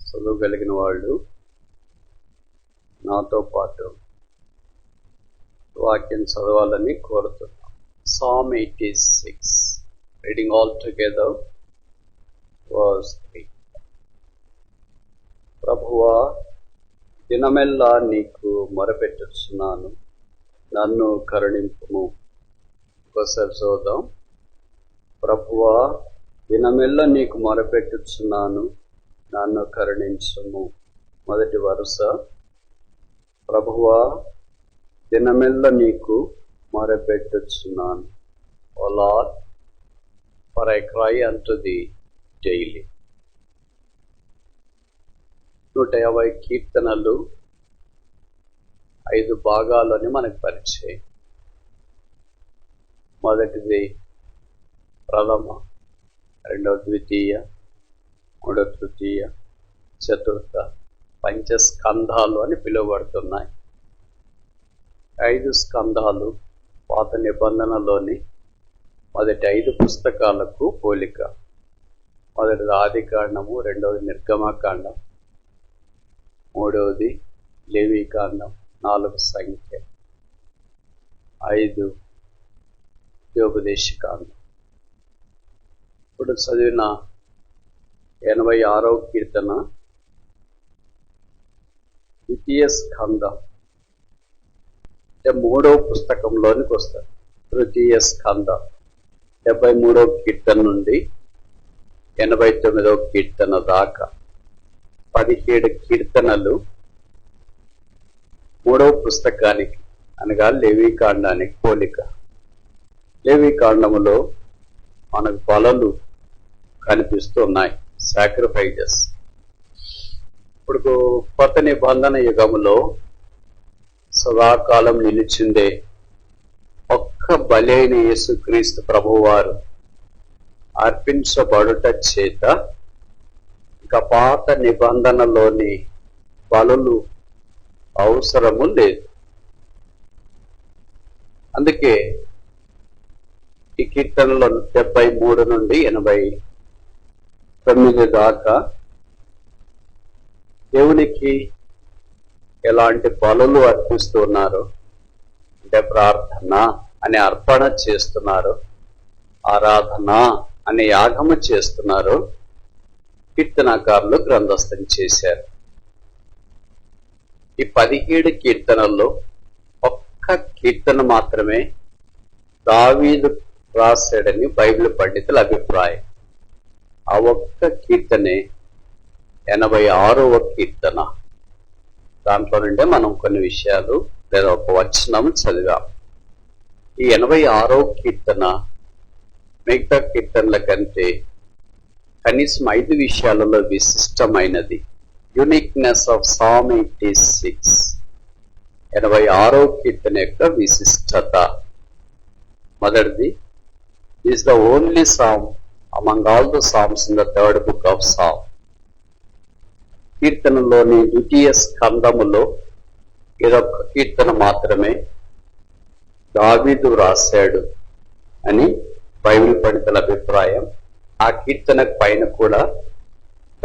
చదవగలిగిన వాళ్ళు నాతో పాటు వాక్యం చదవాలని కోరుతున్నాం. Psalm 86, reading all together, verse 3. ప్రభువా, దినమెల్లా నీకు మొరపెట్టుచున్నాను, నన్ను కరుణింపుము. ఒకసారి చూద్దాం. ప్రభువా, దినమెల్లా నీకు మొరపెట్టుచున్నాను, నన్ను కరుణించుము. మొదటి వరుస. ప్రభువా, దినమెల్లా నీకు మొరపెట్టుచున్నాను. O Lord, for I cry unto thee daily. 150 కీర్తనలు 5 భాగాలని మనకు పరిచయం. మొదటిది ప్రథమ, రెండవ ద్వితీయ, మూడవ తృతీయ, చతుర్థ, పంచస్కంధాలు అని పిలువబడుతున్నాయి. 5 స్కంధాలు పాత నిబంధనలోని మొదటి 5 పుస్తకాలకు పోలిక. మొదటిది ఆదికాండము, రెండవది నిర్గమకాండం, మూడవది లేవీకాండం, 4 సంఖ్య, 5 ద్వితీయోపదేశకాండం. ఇప్పుడు చదివిన 86వ కీర్తన ద్వితీయ స్కంధం, అంటే 3వ పుస్తకంలోనికి వస్తారు. తృతీయ స్కంధం 73వ కీర్తన నుండి 89వ కీర్తన దాకా 17 కీర్తనలు 3వ పుస్తకానికి అనగా లేవీకాండానికి పోలిక. లేవీకాండములో మనకు బలులు కనిపిస్తున్నాయి, సాక్రిఫైజెస్. ఇప్పుడు కొత్త నిబంధన యుగములో సదాకాలం నిలిచిందే ఒక్క బలి అయిన యేసుక్రీస్తు ప్రభువారు అర్పించబడుట చేత ఇక పాత నిబంధనలోని బలులు అవసరము లేదు. అందుకే ఈ కీర్తనలో 73 నుండి 89 దాకా దేవునికి ఎలాంటి బలులు అర్పిస్తున్నారు అంటే ప్రార్థన అనే అర్పణ చేస్తున్నారు, ఆరాధన అనే యాగము చేస్తున్నారు. కీర్తనాకారులు గ్రంథస్థం చేశారు. ఈ 17 కీర్తనల్లో ఒక్క కీర్తన మాత్రమే దావీదు రాశాడని బైబిల్ పండితుల అభిప్రాయం. ఆ ఒక్క కీర్తనే 86వ కీర్తన. దాంట్లో నుండే మనం కొన్ని విషయాలు లేదా ఒక వచనం చదివాం. ఈ 86వ కీర్తన మిగతా కీర్తనల కంటే కనీసం 5 విషయాలలో విశిష్టమైనది. యూనిక్నెస్ ఆఫ్ Psalm 86, 86వ కీర్తన యొక్క విశిష్టత. మొదటిది, is the only psalm among all the psalms in the 3rd book of Psalm. కీర్తనలోని ద్వితీయ స్కంధములో ఇదొక్క కీర్తన మాత్రమే దావీదు రాశాడు అని బైబిల్ పండితుల అభిప్రాయం. ఆ కీర్తన పైన కూడా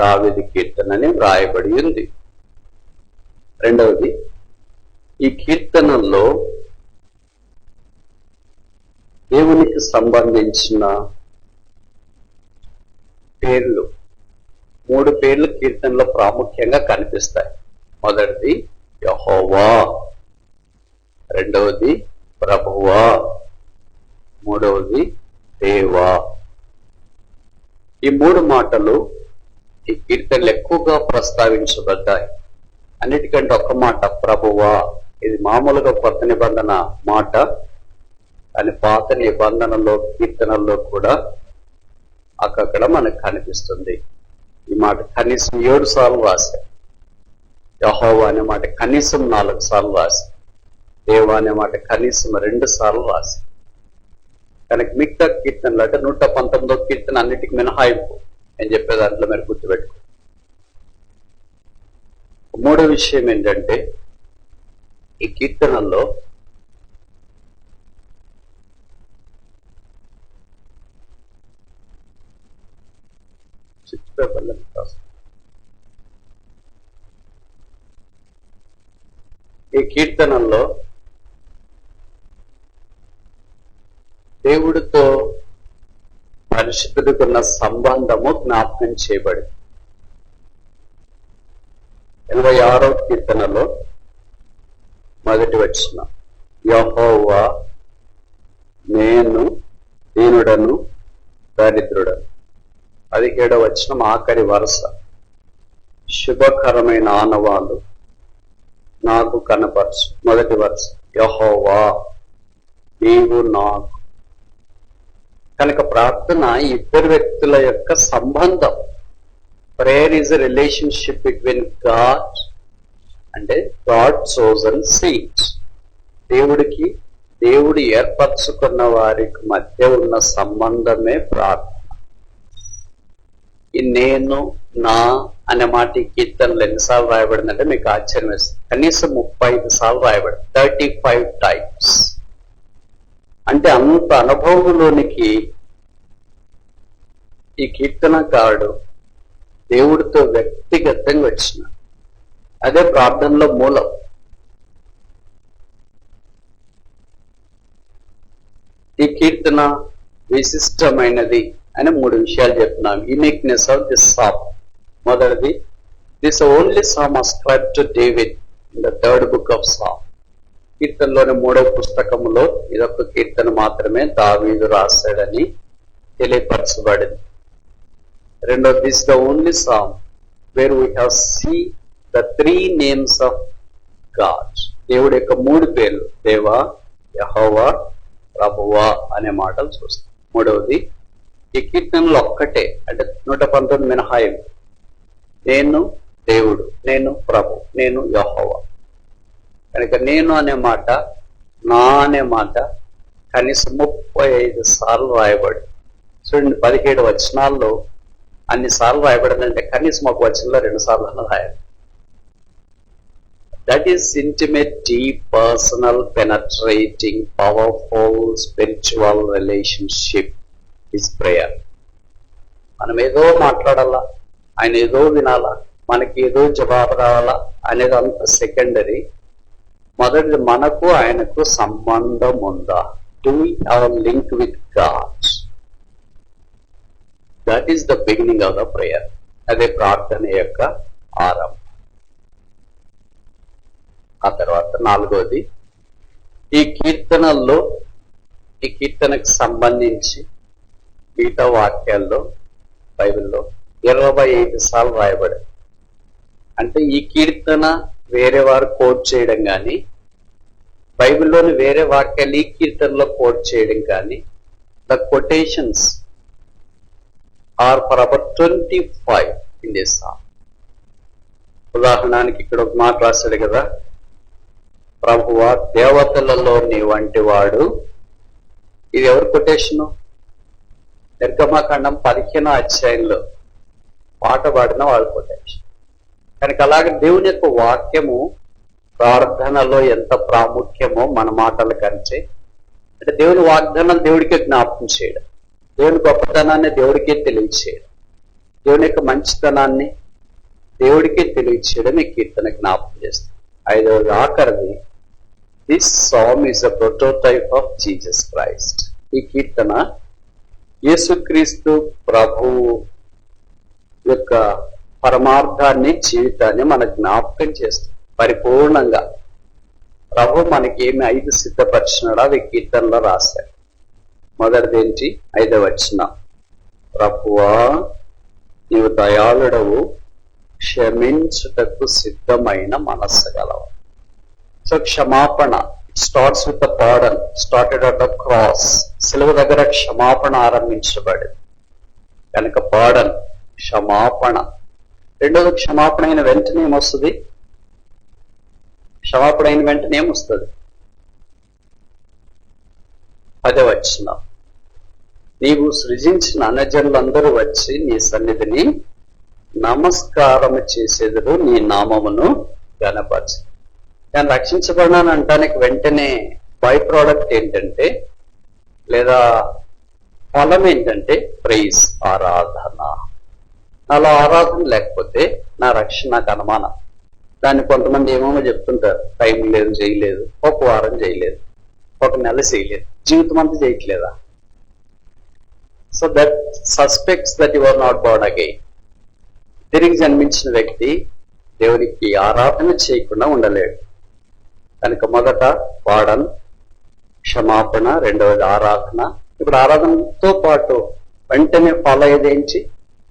దావీదు కీర్తన అని వ్రాయబడి ఉంది. రెండవది, ఈ కీర్తనల్లో దేవునికి సంబంధించిన పేర్లు 3 పేర్లు కీర్తనలో ప్రాముఖ్యంగా కనిపిస్తాయి. మొదటిది యెహోవా, రెండవది ప్రభువా, మూడవది దేవా. ఈ 3 మాటలు ఈ కీర్తనలు ఎక్కువగా ప్రస్తావించబడ్డాయి. అన్నిటికంటే ఒక మాట ప్రభువా. ఇది మామూలుగా కొత్త నిబంధన మాట, కానీ పాత నిబంధనలో కీర్తనల్లో కూడా అక్కడ మనకు కనిపిస్తుంది. ఈ మాట కనీసం 7 సార్లు రాశారు. యెహోవా అనే మాట కనీసం 4 సార్లు రాశారు. దేవా అనే మాట కనీసం 2 సార్లు రాశారు. కనుక మిగతా కీర్తనలు అంటే 119వ కీర్తన అన్నిటికీ మినహాయింపు అని చెప్పే దాంట్లో మీరు గుర్తుపెట్టుకో. 3వ విషయం ఏంటంటే ఈ కీర్తనల్లో ఈ కీర్తనల్లో దేవుడితో పరిశుద్ధుడికున్న సంబంధము జ్ఞాపకం చేయబడింది. 86వ కీర్తనలో మొదటి వచనం, యెహోవా నేను దీనుడను దరిద్రుడను. 17వ వచనం ఆఖరి వరుస, శుభకరమైన ఆనవాలు నాకు కనపరచు. మొదటి వరుస, యెహోవా నీవు నాకు. కనుక ప్రార్థన ఇద్దరు వ్యక్తుల యొక్క సంబంధం. Prayer is a relationship between God అంటే గాడ్ చోజన్ సీడ్స్. దేవుడు ఏర్పరచుకున్న వారికి మధ్య ఉన్న సంబంధమే ప్రార్థన. ఈ నేను నా అనే మాట ఈ కీర్తనలు ఎన్నిసార్లు రాయబడిందంటే మీకు ఆశ్చర్యం వేస్తుంది. కనీసం 35 సార్లు రాయబడింది, 35 టైమ్స్. అంటే అంత అనుభవంలోనికి ఈ కీర్తనకారుడు దేవుడితో వ్యక్తిగతంగా వచ్చిన అదే ప్రార్థనలో మూలం. ఈ కీర్తన విశిష్టమైనది అని 3 విషయాలు చెప్తున్నాం. Uniqueness of this psalm. మొదటిది, this only psalm ascribe to David in the 3rd book of Psalm. కీర్తనలోని 3వ పుస్తకములో ఇదొక కీర్తన మాత్రమే దావీదు రాశాడని తెలియపరచబడింది. రెండోది, this the only psalm where we have see the 3 names of God. దేవుడి యొక్క 3 పేర్లు, దేవా, యెహోవా, ప్రభువా అనే మాటలు చూస్తాం. మూడవది, ఈ కీర్తనలు ఒక్కటే అంటే 119 మినహాయింపు. నేను దేవుడు, నేను ప్రభు, నేను యెహోవా. కనుక నేను అనే మాట, నా అనే మాట కనీసం 35 సార్లు రాయబడి. చూడండి, 17 వచనాల్లో అన్ని సార్లు రాయబడిందంటే కనీసం ఒక వచనంలో 2 సార్లు రాయాలి. That is intimate, deep, personal, penetrating, powerful spiritual relationship is prayer. మనం ఏదో మాట్లాడాలా, ఆయన ఏదో వినాలా, మనకి ఏదో జవాబు రావాలా అనేది అంత సెకండరీ. మొదటిది, మనకు ఆయనకు సంబంధం ఉందా? Do we have a link with God? That is the beginning of the prayer. అదే ప్రార్థన యొక్క ఆరంభం. ఆ తర్వాత 4వది, ఈ కీర్తనకు సంబంధించి మిగతా వాక్యాల్లో బైబిల్లో 25 సార్లు రాయబడింది. అంటే ఈ కీర్తన వేరే వారు కోట్ చేయడం కానీ, బైబిల్లోని వేరే వాక్యాలు ఈ కీర్తనలో కోట్ చేయడం కానీ, the quotations are for about 25 in this song. ఉదాహరణకి ఇక్కడ ఒక మాట రాశాడు కదా, ప్రభువా దేవతలలో నీ వంటి వాడు. ఇది ఎవరి కొటేషను? నిర్గమకాండం 15వ అధ్యాయంలో పాట పాడిన వాడి కొటేషన్. కనుక అలాగే దేవుని యొక్క వాక్యము ప్రార్థనలో ఎంత ప్రాముఖ్యమో మన మాటల కంటే, అంటే దేవుని వాగ్దానం దేవుడికే జ్ఞాపకం చేయడం, దేవుని గొప్పతనాన్ని దేవుడికే తెలియచేయడం, దేవుని యొక్క మంచితనాన్ని దేవుడికే తెలియచేయడం ఈ కీర్తన జ్ఞాపకం చేస్తుంది. 5వది, ఆఖరిది, this psalm is a prototype of Jesus Christ. ఈ కీర్తన యేసుక్రీస్తు ప్రభువు యొక్క పరమార్థాన్ని, జీవితాన్ని మన జ్ఞాపకం చేస్తుంది పరిపూర్ణంగా. ప్రభు మనకి ఏమి 5 సిద్ధపరిచినాడో అవి కీర్తనలో రాశారు. మొదటిది ఏంటి? 5వ వచనం, ప్రభువా నీవు దయాళుడవు, క్షమించుటకు సిద్ధమైన మనస్సు గలవు. సో క్షమాపణ, it starts with the pardon, started at the cross. సిలువ దగ్గర క్షమాపణ ఆరంభించబడింది కనుక పార్డన్, క్షమాపణ. రెండోది, క్షమాపణ అయిన వెంటనే ఏమొస్తుంది? క్షమాపణ అయిన వెంటనే ఏమొస్తుంది? 10వ వచనం, నీవు సృజించిన అన్యజనులందరూ వచ్చి నీ సన్నిధిని నమస్కారం చేసేందుకు నీ నామమును గణపరచు. నేను రక్షించబడినాను అంటానికి వెంటనే బై ప్రోడక్ట్ ఏంటంటే, లేదా ఫలం ఏంటంటే ప్రైజ్, ఆరాధన. నాలో ఆరాధన లేకపోతే నా రక్షణ నాకు అనుమానం. దాన్ని కొంతమంది ఏమేమో చెప్తుంటారు, టైం లేదు, చేయలేదు, ఒక వారం చేయలేదు, ఒక నెల చేయలేదు, జీవితం అంతా చేయట్లేదా? So that suspects that you are not born again. తిరిగి జన్మించిన వ్యక్తి దేవునికి ఆరాధన చేయకుండా ఉండలేడు. కనుక మొదట వాడన్, క్షమాపణ, రెండవది ఆరాధన. ఇప్పుడు ఆరాధనతో పాటు వెంటనే ఫాలో అయ్యేదేంటి?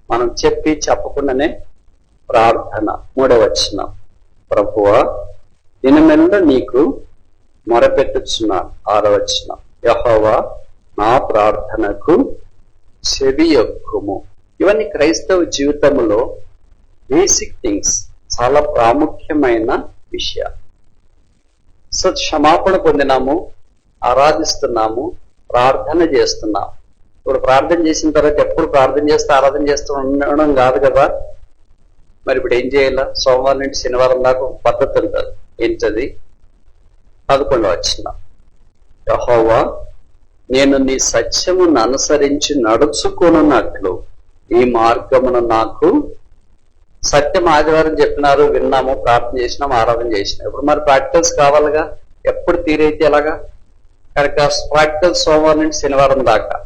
మనం చెప్పి చెప్పకుండానే ప్రార్థన. 3వ వచనం, ప్రభువా దినమెల్లా నీకు మొరపెట్టుచున్నాను. 6వ వచనం, యెహోవా నా ప్రార్థనకు చెవియొక్కుము. ఇవన్నీ క్రైస్తవ జీవితంలో బేసిక్ థింగ్స్, చాలా ప్రాముఖ్యమైన విషయాలు. సో క్షమాపణ పొందినాము, ఆరాధిస్తున్నాము, ప్రార్థన చేస్తున్నాము. ఇప్పుడు ప్రార్థన చేసిన తర్వాత ఎప్పుడు ప్రార్థన చేస్తూ ఆరాధన చేస్తూ ఉండడం కాదు కదా. మరి ఇప్పుడు ఏం చేయాలా? సోమవారం నుండి శనివారం దాకా ఒక పద్ధతి ఉంటుంది. ఏంటది? 11వ వచనం, యెహోవా నేను నీ సత్యమును అనుసరించి నడుచుకొనున్నట్లు ఈ మార్గమును నాకు. సత్యం ఆదివారం చెప్పినారు, విన్నాము, ప్రార్థన చేసినాము, ఆరాధన చేసినాం. ఇప్పుడు మరి ప్రాక్టికల్స్ కావాలిగా. ఎప్పుడు తీరైతే ఎలాగా? కనుక ప్రాక్టికల్ సోమవారం నుండి శనివారం దాకా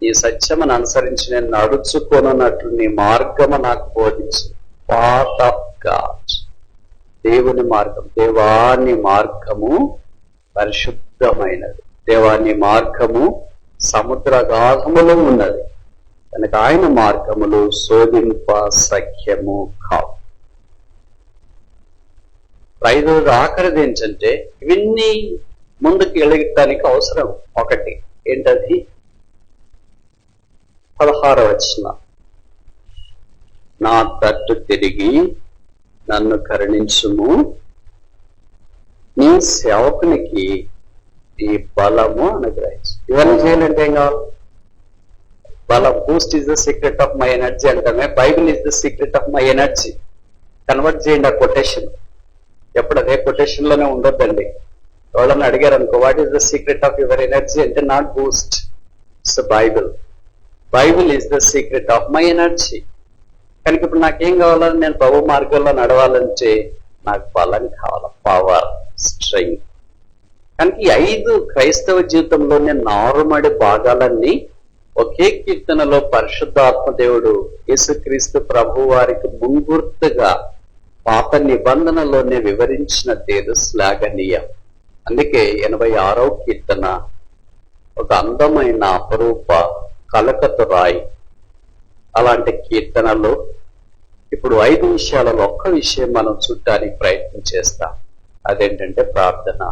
ఈ సత్యమును అనుసరించి నేను నడుచుకొనున్నట్లు నీ మార్గము నాకు బోధించు. పాత్ ఆఫ్ గాడ్, దేవుని మార్గం. దేవాని మార్గము పరిశుద్ధమైనది. దేవాని మార్గము సముద్రగాధములో ఉన్నది. కనుక ఆయన మార్గములు శోధింప సఖ్యము కావు. 5వ ఆఖరిది ఏంటంటే, ఇవన్నీ ముందుకు ఎలగటానికి అవసరం. ఒకటి ఏంటది? 16వ వచనం, నా తట్టు తిరిగి నన్ను కరుణించుము, నీ సేవకునికి ఈ బలము అనుగ్రహించు. ఇవన్నీ చేయాలంటే ఏం కావాలి? బలం. Boost is the secret of my energy అంటామే. Bible is the secret of my energy. Convert చేయండి ఆ కొటేషన్. ఎప్పుడు అదే కొటేషన్ లోనే ఉండొద్దండి. ఎవరన్నా అడిగారు అనుకో, what is the secret of your energy అంటే, not boost, it's Bible. Bible is the secret of my energy. కనుక ఇప్పుడు నాకేం కావాలని, నేను ప్రభు మార్గంలో నడవాలంటే నాకు బలం కావాలి, పవర్, స్ట్రెంగ్త్. కనుక ఈ 5 క్రైస్తవ జీవితంలోనే నారుమడి భాగాలన్నీ ఒకే కీర్తనలో పరిశుద్ధాత్మ దేవుడు యేసుక్రీస్తు ప్రభు వారికి ముంగుర్తుగా పాత నిబంధనలోనే వివరించిన తేదు శ్లాఘనీయం. అందుకే 86వ కీర్తన ఒక అందమైన అపరూప కలకత్తు రాయి. అలాంటి కీర్తనలో ఇప్పుడు 5 విషయాలలో ఒక్క విషయం మనం చూడటానికి ప్రయత్నం చేస్తాం. అదేంటంటే ప్రార్థన.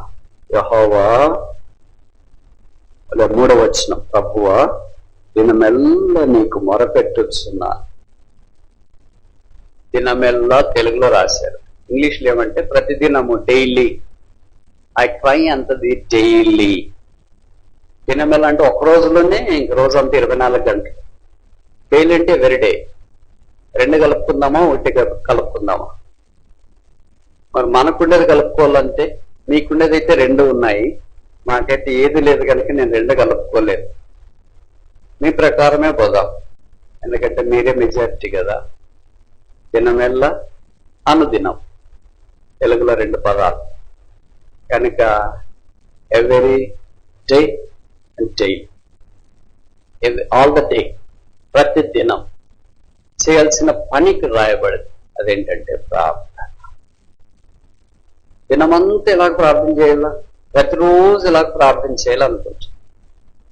యెహోవా, 3వ వచనం, ప్రభువా దినమెల్లా నీకు మొరపెట్టుచున్నాను. దినమెల్లా తెలుగులో రాశారు, ఇంగ్లీష్లో ఏమంటే ప్రతిదినము, డైలీ. ఐ క్రై అంతది డైలీ. దినమెల్లా అంటే ఒక రోజులోనే, ఇంక రోజంతా 24 గంటలు. డైలీ అంటే ఎవ్రీడే. 2 కలుపుకుందామా, 1 కలుపుకుందామా? మరి మనకుండేది కలుపుకోవాలంటే, మీకుండేది అయితే 2 ఉన్నాయి, నాకైతే ఏది లేదు కనుక నేను 2 కలుపుకోలేదు. మీ ప్రకారమే పోదాం, ఎందుకంటే మీరే మెజారిటీ కదా. దినమెల్లా, అనుదినం, తెలుగులో 2 పదాలు కనుక every day and day, all the day, ప్రతి దినం చేయాల్సిన పనికి రాయబడింది. అదేంటంటే ప్రార్థన. దినమంతా ఇలా ప్రార్థన చేయాలా, ప్రతిరోజు ఇలా ప్రార్థన చేయాలనుకుంటున్నాం.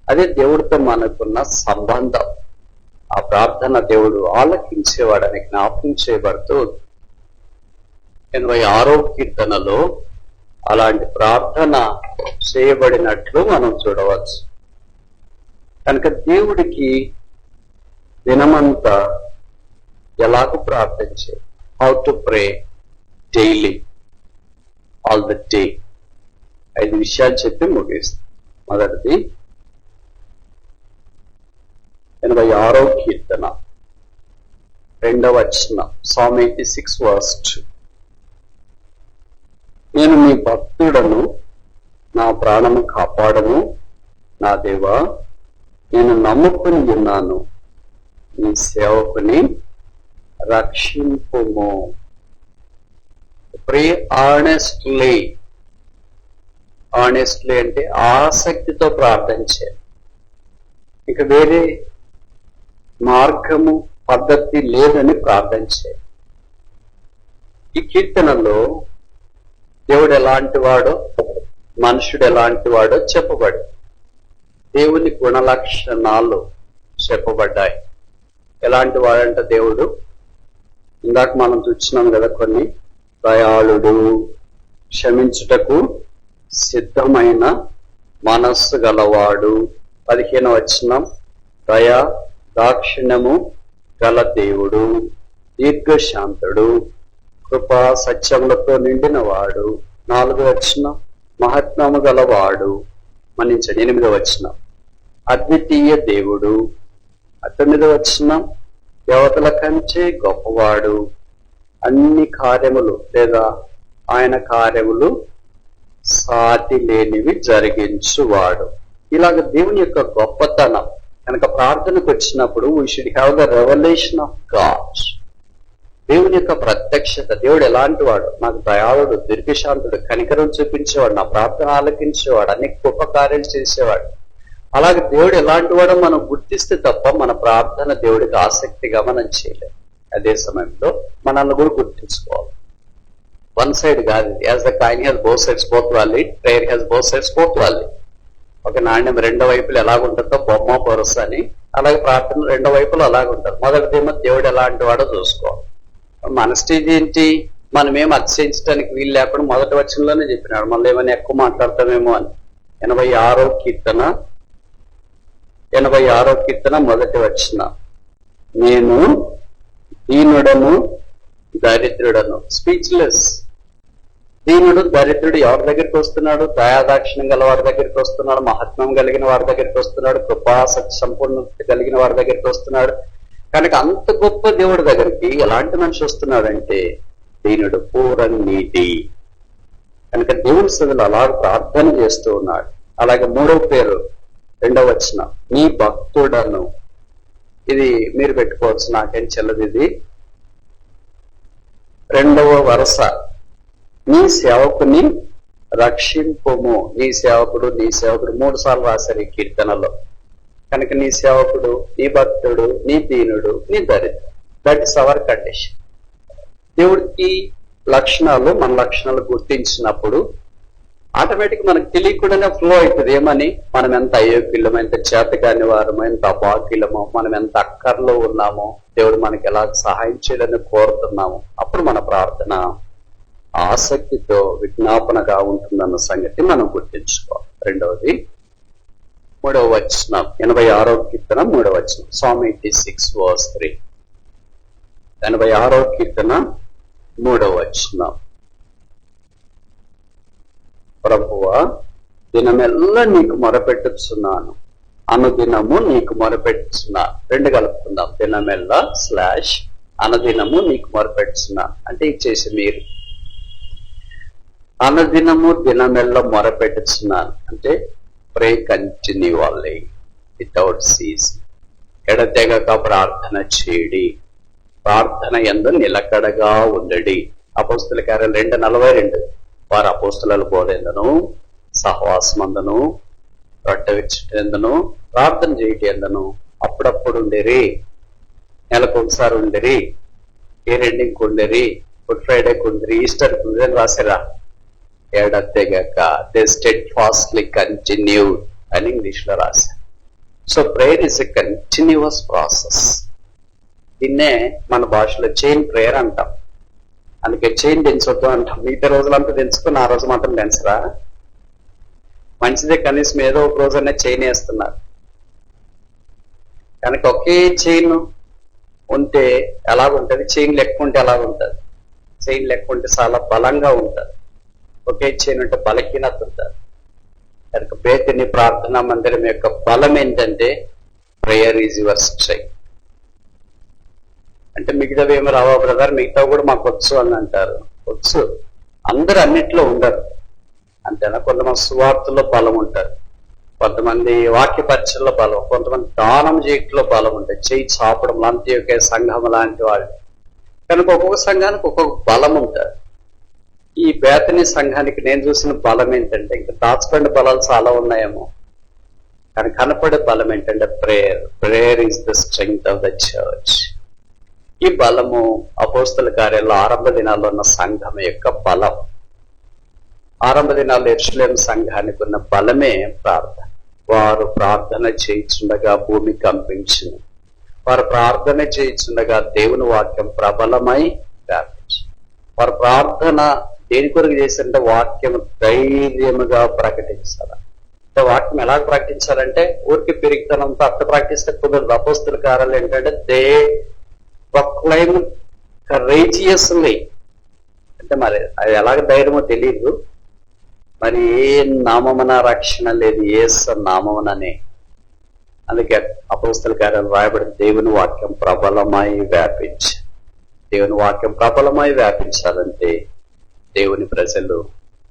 అదే దేవుడితో మనకున్న సంబంధం. ఆ ప్రార్థన దేవుడు ఆలకించేవాడని జ్ఞాపకం చేయబడుతూ 86వ కీర్తనలో అలాంటి ప్రార్థన చేయబడినట్లు మనం చూడవచ్చు. కనుక దేవుడికి దినమంతా ఎలాగో ప్రార్థన చేయాలి. How to pray daily, all the day. 5 విషయాలు చెప్పి ముగిస్తాం. మొదటిది 86వ కీర్తన 2వ వచనం, Psalm 86 verse 2. నేను నీ భక్తుడను, నా ప్రాణము కాపాడను, నా దేవా నేను నమ్ముకుని ఉన్నాను, నీ సేవకుని రక్షింపుము. ప్రే ఆనెస్ట్లీ. ఆనెస్ట్లీ అంటే ఆసక్తితో ప్రార్థన చేయాలి. ఇక వేరే మార్గము పద్ధతి లేదని ప్రార్థన చేయాలి. ఈ కీర్తనలో దేవుడు ఎలాంటి వాడో, మనుషుడు ఎలాంటి వాడో చెప్పబడి, దేవుని గుణలక్షణాలు చెప్పబడ్డాయి. ఎలాంటి వాడంట దేవుడు? ఇందాక మనం చూస్తున్నాం కదా కొన్ని. దయాళుడు, క్షమించుటకు సిద్ధమైన మనస్సు గలవాడు. 15వ వచనం, దయా దాక్షిణ్యము గల దేవుడు, దీర్ఘశాంతుడు, కృపా సత్యములతో నిండిన వాడు. 4వ వచనం, మహాత్మ్యము గలవాడు. మన్నించండి. 8వ వచనం, అద్వితీయ దేవుడు. 9వ వచనం, దేవతల కంటే గొప్పవాడు, అన్ని కార్యములు లేదా ఆయన కార్యములు సాటి లేనివి జరిగించువాడు. ఇలాగ దేవుని యొక్క గొప్పతనం కనుక ప్రార్థనకు వచ్చినప్పుడు we should have the revolution of God. దేవుని యొక్క ప్రత్యక్షత. దేవుడు ఎలాంటి వాడు? నాకు దయాళుడు, దీర్ఘశాంతుడు, కనికరం చూపించేవాడు, నా ప్రార్థన ఆలకించేవాడు, అన్ని గొప్ప కార్యాలు చేసేవాడు. అలాగే దేవుడు ఎలాంటి వాడో మనం గుర్తిస్తే తప్ప మన ప్రార్థన దేవుడికి ఆసక్తిగా మనం చేయలేము. అదే సమయంలో మనల్ని కూడా గుర్తించుకోవాలి. వన్ సైడ్ కాదు. As the coin has both sides both valid, prayer has both sides both valid. ఒక నాణ్యం రెండు వైపులు ఎలాగుంటుందో బొమ్మ పొరస అని, అలాగే ప్రార్థన రెండు వైపులు అలాగుంటారు. మొదటిదేమో దేవుడు ఎలాంటి వాడో చూసుకోవాలి. మన స్టేజ్ ఏంటి? మనం ఏం అతిశయించడానికి వీలు లేకుండా మొదటి వచనంలోనే చెప్పినాడు. మళ్ళీ ఏమైనా ఎక్కువ మాట్లాడతామేమో అని. 86వ కీర్తన మొదటి వచనం, నేను దీనుడను దరిద్రుడను. స్పీచ్లెస్. దీనుడు దరిద్రుడు ఎవరి దగ్గరికి వస్తున్నాడు? దయాదాక్షిణ్యం గల వారి దగ్గరికి వస్తున్నాడు, మహాత్మ్యం కలిగిన వారి దగ్గరికి వస్తున్నాడు, కృపా సత్య సంపూర్ణత కలిగిన వారి దగ్గరికి వస్తున్నాడు. కనుక అంత గొప్ప దేవుడి దగ్గరికి ఎలాంటి మనిషి వస్తున్నాడంటే దీనుడు, పూర్ నీతి. కనుక దేవుని సదులు అలా ప్రార్థన చేస్తూ ఉన్నాడు. అలాగే 3వ పేరు 2వ వచనం, నీ భక్తుడను. ఇది మీరు పెట్టుకోవచ్చు, నాకేం చెల్లదు. ఇది 2వ వరుస, నీ సేవకుని రక్షింపుము. నీ సేవకుడు 3 సార్లు రాశారు ఈ కీర్తనలో. కనుక నీ సేవకుడు, నీ భక్తుడు, నీ దీనుడు, నీ దరిద్రుడు. That is our condition. దేవుడికి లక్షణాలు, మన లక్షణాలు గుర్తించినప్పుడు ఆటోమేటిక్ మనకు తెలియకుండానే ఫ్లో అవుతుంది. ఏమని? మనం ఎంత అయోగ్యులమో, ఎంత చేతకాని వారమో, ఎంత అపాగ్యులమో, మనం ఎంత అక్కర్లో ఉన్నామో, దేవుడు మనకి ఎలా సహాయం చేయాలని కోరుతున్నాము. అప్పుడు మన ప్రార్థన ఆసక్తితో విజ్ఞాపనగా ఉంటుందన్న సంగతి మనం గుర్తించుకోవాలి. రెండవది 3వ వచనం, 86వ కీర్తన 3వ వచనం, Psalm 86:3. 86వ కీర్తన 3వ వచనం, ప్రభువా దినమెల్లా నీకు మొరపెట్టుచున్నాను, అనుదినము నీకు మొరపెట్టుచున్నాను. 2 కలుపుకుందాం. దినమెల్లా / అనుదినము నీకు మొరపెట్టుచున్నాను అంటే ఇచ్చేసి మీరు. అనుదినము దినమెల్లా మొరపెట్టుచున్నాను అంటే ప్రే కంటిన్యూవల్లీ వితౌట్ సీజ్. ఎడతెగక ప్రార్థన చేయడి, ప్రార్థన యందు నిలకడగా ఉండడి. అపోస్తల కార్యాలు 2:42. వారు అపోస్తలుల బోధెందును, సహవాసమందును, రొట్టె విచ్చుటెందును, ప్రార్థన చేయటి ఎందును అప్పుడప్పుడు ఉండేరి, నెలకు ఒకసారి ఉండేరి, ఇయర్ ఎండింగ్ ఉండేరి, గుడ్ ఫ్రైడేకి ఉండేరి, ఈస్టర్కి ఉండేరి అని రాసిరా. ఎడతెగక, దే స్టెడ్ఫాస్ట్లీ కంటిన్యూడ్ అని ఇంగ్లీష్ లో రాశారు. So prayer is a continuous process. దీన్నే మన భాషలో చైన్ ప్రేయర్ అంటాం. అందుకే చైన్ దించొద్దు అంటాం. మిగతా రోజులంతా దించుకుని ఆ రోజు మాత్రం దించరా? మంచిదే, కనీసం ఏదో ఒక రోజు అనే చైన్ వేస్తున్నారు. కనుక ఒకే చైన్ ఉంటే ఎలాగుంటది? చైన్ లెక్క ఉంటే ఎలాగుంటది? చైన్ లెక్క ఉంటే చాలా బలంగా ఉంటుంది. ఒకే చైన్ ఉంటే బలహీనత ఉంటుంది. కనుక బేతిని ప్రార్థనా మందిరం యొక్క బలం ఏంటంటే ప్రేయర్ ఈజ్ యువర్ స్ట్రెంగ్త్. అంటే మిగతావి ఏమి రావా బ్రదర్, మిగతా కూడా మాకు వచ్చు అని అంటారు. వచ్చు, అందరూ అన్నిట్లో ఉండరు అంతేనా? కొంతమంది సువార్తలో బలం ఉంటారు, కొంతమంది వాక్య పరిచయంలో బలం, కొంతమంది దానం చేయట్లో బలం ఉంటుంది, చేయి చాపడం లాంటి సంఘం లాంటి వాళ్ళు. కనుక ఒక్కొక్క సంఘానికి ఒక్కొక్క బలం ఉంటుంది. ఈ బేతనీ సంఘానికి నేను చూసిన బలం ఏంటంటే, ఇంకా దాచబడిన బలాలు చాలా ఉన్నాయేమో, కానీ కనపడే బలం ఏంటంటే prayer is the strength of the church. ఈ బలము అపోస్తల కార్యాల్లో ఆరంభ దినాల్లో ఉన్న సంఘం యొక్క బలం. ఆరంభ దినాల్లో యెరూషలేము సంఘానికి ఉన్న బలమే ప్రార్థన. వారు ప్రార్థన చేయించుండగా భూమి కంపించింది. వారు ప్రార్థన చేయించుండగా దేవుని వాక్యం ప్రబలమై వ్యాపించింది. వారు ప్రార్థన దేని కొరకు చేశారంటే వాక్యం ధైర్యముగా ప్రకటించాలి. వాక్యం ఎలా ప్రకటించాలంటే ఊరికి పెరిగితనంతో అట్లా ప్రకటిస్తే కుదరదు. అపోస్తల కార్యాలు ఏంటంటే దే ప్రొక్లైమ్ కరేజియస్లీ, అంటే మరి అది ఎలాగ ధైర్యమో తెలియదు, మరి ఏ నామమున రక్షణ లేదు, యేసు నామముననే. అందుకే అపోస్తల కార్యాలు రాయబడిన దేవుని వాక్యం ప్రబలమై వ్యాపించి, దేవుని వాక్యం ప్రబలమై వ్యాపించాలంటే దేవుని ప్రజలు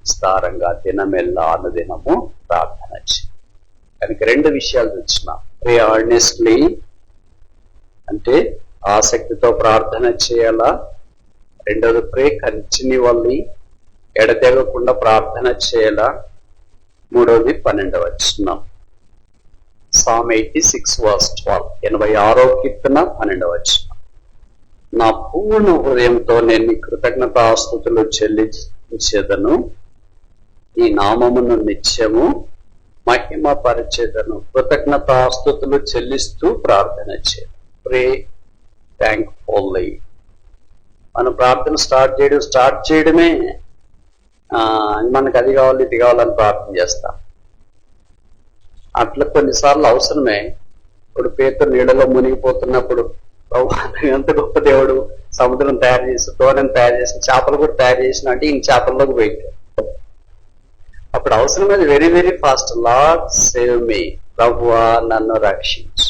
విస్తారంగా దినమెల్లా అనుదినము ప్రార్థన చేయాలి. కనుక రెండు విషయాలు చూసిన, ప్రే ఆర్నెస్ట్లీ అంటే ఆసక్తితో ప్రార్థన చేయాలా, రెండోది ప్రే కంటిన్యూవల్లీ ఎడతెగకుండా ప్రార్థన చేయాలా, మూడవది 12వ వచనం Psalm 86 verse 12, 86వ కీర్తన 12వ వచనం. నా పూర్ణ హృదయంతో నేను నీ కృతజ్ఞతాస్తుతులు చెల్లించేదను, ఈ నామమును నిత్యము మహిమ పరిచేదను. కృతజ్ఞతాస్తుతులు చెల్లిస్తూ ప్రార్థన చేయాలి. ప్రే థ్యాంక్ఫుల్లీ. మనం ప్రార్థన స్టార్ట్ చేయడమే మనకు అది కావాలి ఇది కావాలని ప్రార్థన చేస్తాం. అట్లా కొన్నిసార్లు అవసరమే. ఇప్పుడు పేతురు నీళ్ళలో మునిగిపోతున్నప్పుడు ఎంత గొప్ప దేవుడు సముద్రం తయారు చేసి, తోటను తయారు చేసి, చేపలు కూడా తయారు చేసిన అంటే ఈ చేపల్లోకి పోయింది. అప్పుడు అవసరమేది very very fast, Lord save me, ప్రభువా నన్ను రక్షించు.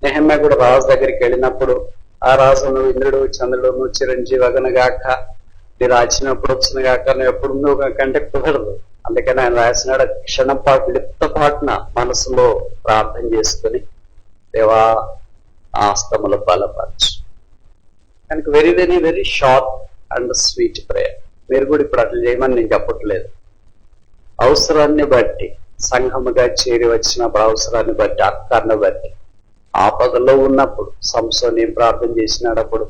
నెహమ్యా కూడా రాజు దగ్గరికి వెళ్ళినప్పుడు, ఆ రాజు నువ్వు ఇంద్రుడు చంద్రుడు నువ్వు చిరంజీవి అగనగాక, నీ రాచినప్పుడు వచ్చిన గాక, నువ్వు ఎప్పుడు నువ్వు కంటే కుదరదు. అందుకని ఆయన రాసినాడు, క్షణపాటు లిప్తపాటున మనసులో ప్రార్థన చేసుకుని దేవా ఆస్తములు బలపరచు. కనుక very very very short and sweet prayer. మీరు కూడా ఇప్పుడు అట్లా చేయమని నేను చెప్పట్లేదు. అవసరాన్ని బట్టి, సంఘముగా చేరి వచ్చినప్పుడు అవసరాన్ని బట్టి, అక్కర్ని బట్టి, ఆపదలో ఉన్నప్పుడు సంసోని ప్రార్థన చేసినాడప్పుడు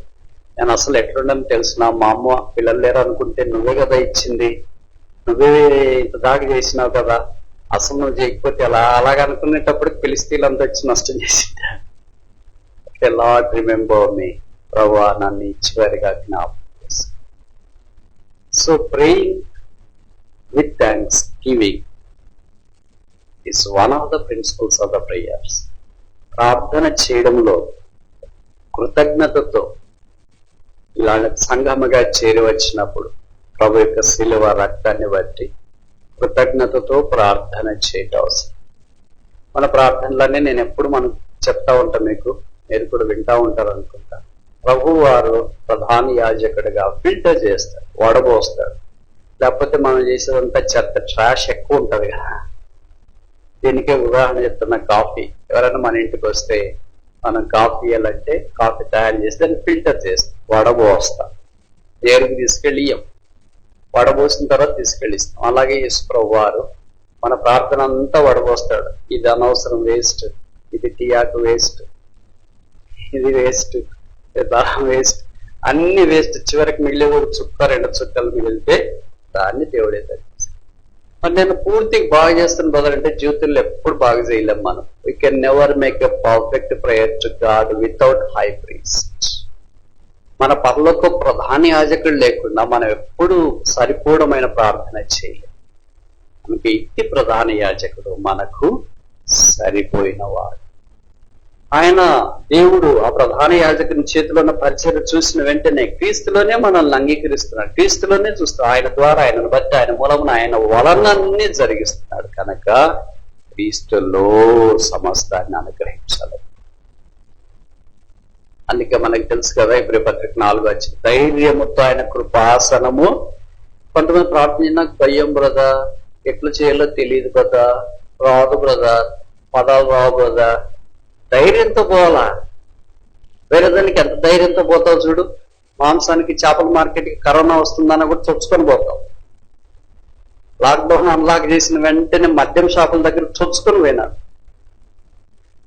నేను అసలు ఎట్లుండని తెలిసిన, మా అమ్మ పిల్లలు లేరు అనుకుంటే నువ్వే కదా ఇచ్చింది, నువ్వే ఇంత దాకా చేసినావు కదా, అసలు నువ్వు చేయకపోతే ఎలా, అలాగనుకునేటప్పుడు ఫిలిస్తీన్లంతా వచ్చి నష్టం చేసిందా. లార్డ్ రిమెంబర్ మీ, ప్రభువా నన్ను ఇచ్చివారిగా జ్ఞాపకం చేసి. So praying with thanksgiving is one of the principles of the prayers. ప్రార్థన చేయడంలో కృతజ్ఞతతో ఇలా సంఘముగా చేరి వచ్చినప్పుడు ప్రభు యొక్క శిలువ రక్తాన్ని బట్టి కృతజ్ఞతతో ప్రార్థన చేయటం అవసరం. మన ప్రార్థనలన్నీ నేను ఎప్పుడు మనం చెప్తా ఉంటా, మీకు మీరు కూడా వింటా ఉంటారు అనుకుంటా. ప్రభు వారు ప్రధాన యాజకుడిగా ఫిల్టర్ చేస్తాడు, వడబోస్తాడు. లేకపోతే మనం చేసేదంతా చెత్త ట్రాష్ ఎక్కువ ఉంటది కదా. దీనికే ఉదాహరణ చెప్తున్న కాఫీ. ఎవరైనా మన ఇంటికి వస్తే మనం కాఫీ ఇవ్వాలంటే కాఫీ తయారు చేసి దాన్ని ఫిల్టర్ చేస్తాం, వడబోస్తాం, ఏరుకు తీసుకెళ్ళి ఇయ్యం, వడబోసిన తర్వాత తీసుకెళ్ళిస్తాం. అలాగే యేసుప్రభు వారు మన ప్రార్థన అంతా వడబోస్తాడు. ఇది అనవసరం, వేస్ట్, ఇది టీయాకు వేస్ట్, ఇది వేస్ట్, దాహం వేస్ట్, అన్ని వేస్ట్. చివరికి మిగిలి ఒక చుక్క 2 చుక్కలు మిగిలితే దాన్ని దేవుడే తగ్గిస్తాడు. మరి నేను పూర్తిగా బాగా చేస్తున్న బదులంటే జీవితంలో ఎప్పుడు బాగా చేయలేం మనం. We can never make a perfect prayer to God without high priest. మన పరలోక ప్రధాన యాజకుడు లేకుండా మనం ఎప్పుడు సరిపూర్ణమైన ప్రార్థన చేయలేం. మనకి ఇట్టి ప్రధాన యాజకుడు మనకు సరిపోయినవాడు. ఆయన దేవుడు ఆ ప్రధాన యాజకుని చేతిలో ఉన్న పరిచయం చూసిన వెంటనే క్రీస్తులోనే మనల్ని అంగీకరిస్తున్నాడు, క్రీస్తులోనే చూస్తున్నాడు. ఆయన ద్వారా, ఆయనను బట్టి, ఆయన మూలమున, ఆయన వలనన్నీ జరిగిస్తున్నాడు. కనుక క్రీస్తులో సమస్తాన్ని అనుగ్రహించాలి. అందుకే మనకి తెలుసు కదా, ఇప్పుడు పత్రిక 4 వచ్చింది, ధైర్యముతో ఆయన కృపాసనము. కొంతమంది ప్రార్థన, నాకు భయం బ్రదర్, ఎట్లా చేయాలో తెలియదు బ్రదర్, రాదు బ్రదర్, పదాలు రావు బ్రదర్. ధైర్యంతో పోవాలా. వేరే దానికి ఎంత ధైర్యంతో పోతావు చూడు. మాంసానికి చేపల మార్కెట్కి కరోనా వస్తుందని కూడా చొచ్చుకొని పోతాం. లాక్డౌన్ అన్లాక్ చేసిన వెంటనే మద్యం షాపుల దగ్గర చొచ్చుకొని పోయినారు.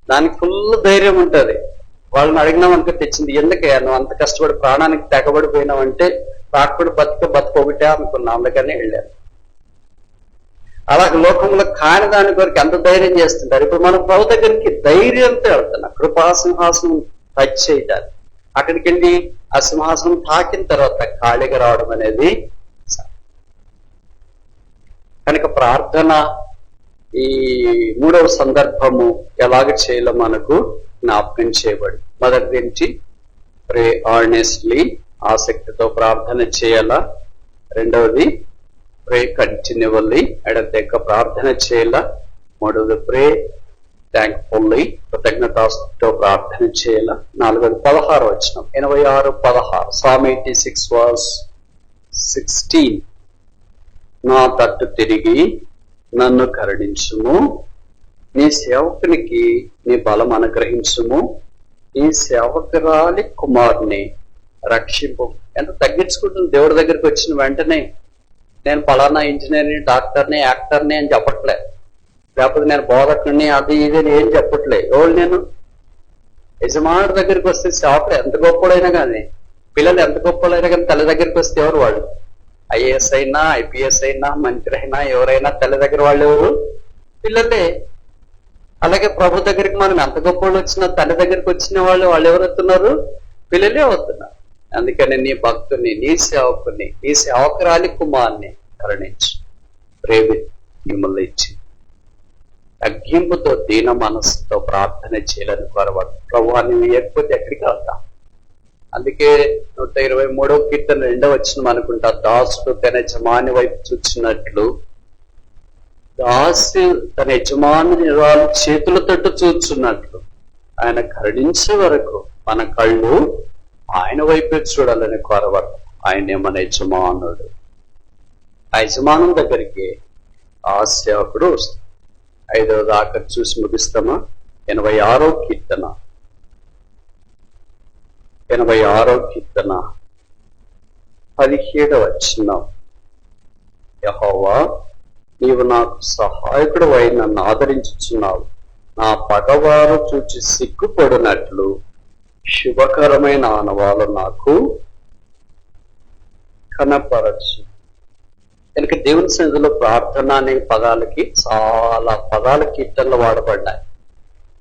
దానికి ఫుల్ ధైర్యం ఉంటుంది. వాళ్ళని అడిగినామనుకో తెచ్చింది. ఎందుకే నువ్వు అంత కష్టపడి ప్రాణానికి తెగబడిపోయినావంటే రాకపోతే బతుకొకటే అనుకున్నా, అందుకనే వెళ్ళాను. అలాగే లోకంలో కాని దాని కొరకు ఎంత ధైర్యం చేస్తుంటారు. ఇప్పుడు మనం ప్రభు దగ్గరికి ధైర్యంతో వెళ్తున్నా, కృపాసింహాసనం టచ్ చేయడానికి. అక్కడికి వెళ్ళి ఆ సింహాసనం తాకిన తర్వాత ఖాళీగా రావడం అనేది కనుక ప్రార్థన ఈ 3వ సందర్భము ఎలాగ చేయాలో మనకు జ్ఞాపకం చేయబడి, మొదటిది ప్రే ఆర్నెస్ట్లీ, ఆసక్తితో ప్రార్థన చేయాలా. రెండవది ప్రే కంటిన్యూవల్లీ, ఎడతెక్క ప్రార్థన చేయాలా. మూడవది ప్రే థ్యాంక్ఫుల్లీ, కృతజ్ఞతాస్తుతో ప్రార్థన చేయాలా. నాలుగవది 16 వచనం, 86:16, Psalm 86:16, నా తట్టు తిరిగి నన్ను కరుణించుము, నీ సేవకునికి నీ బలం అనుగ్రహించుము, నీ సేవకురాలి కుమారుని రక్షింపు. ఎంత తగ్గించుకుంటుంది దేవుడి దగ్గరికి వచ్చిన వెంటనే. నేను పలానా ఇంజనీర్ని, డాక్టర్ని, యాక్టర్ని అని చెప్పట్లే, లేకపోతే నేను బోధకుడిని, అది ఇది ఏం చెప్పట్లే. ఎవరు నేను? యజమానుడి దగ్గరికి వస్తే సేవకుడు ఎంత గొప్పడైనా కానీ, పిల్లలు ఎంత గొప్పలైనా కానీ తల్లి దగ్గరికి వస్తే ఎవరు వాళ్ళు? ఐఏఎస్ అయినా, ఐపీఎస్ అయినా, మంత్రి అయినా, ఎవరైనా తల్లి దగ్గర వాళ్ళు ఎవరు? పిల్లలే. అలాగే ప్రభు దగ్గరికి మనం ఎంత గొప్ప వాళ్ళు వచ్చినా తల్లి దగ్గరికి వచ్చిన వాళ్ళు ఎవరు అవుతున్నారు? పిల్లలే అవుతున్నారు. అందుకని నీ భక్తుని, నీ సేవకుని, నీ సేవకురాలి కుమార్ని కరుణించు, ప్రేమి మిమ్మల్ని ఇచ్చి తగ్గింపుతో దీన మనస్సుతో ప్రార్థన చేయాలని కోరవాడు. ప్రభు నువ్వు ఇవ్వకపోతే ఎక్కడికి వెళ్తా? అందుకే 123వ కీర్తన 2వ వచనం అనుకుంటా, దాసుడు తన యజమాని వైపు చూచినట్లు, దాసి తన యజమాని చేతుల తట్టు చూచున్నట్లు ఆయన కరుణించే వరకు మన కళ్ళు ఆయన వైపే చూడాలని కోరవాడు. ఆయనే మన యజమానుడు. ఆ యజమానం దగ్గరికి ఆ సేవకుడు వస్తాడు. 5వ దాకా చూసి ముగిస్తామా? 86వ కీర్తన, 86వ కీర్తన 17వ వచనం, యెహోవా నీవు నాకు సహాయకుడు అయి నన్ను ఆదరించుచున్నావు, నా పగవారు చూచి సిగ్గుపడినట్లు శుభకరమైన ఆనవాలు నాకు కనపరచు. కనుక దేవుని సన్నిధిలో ప్రార్థన అనే పదాలకి చాలా పదాల కీర్తనలు వాడబడ్డాయి.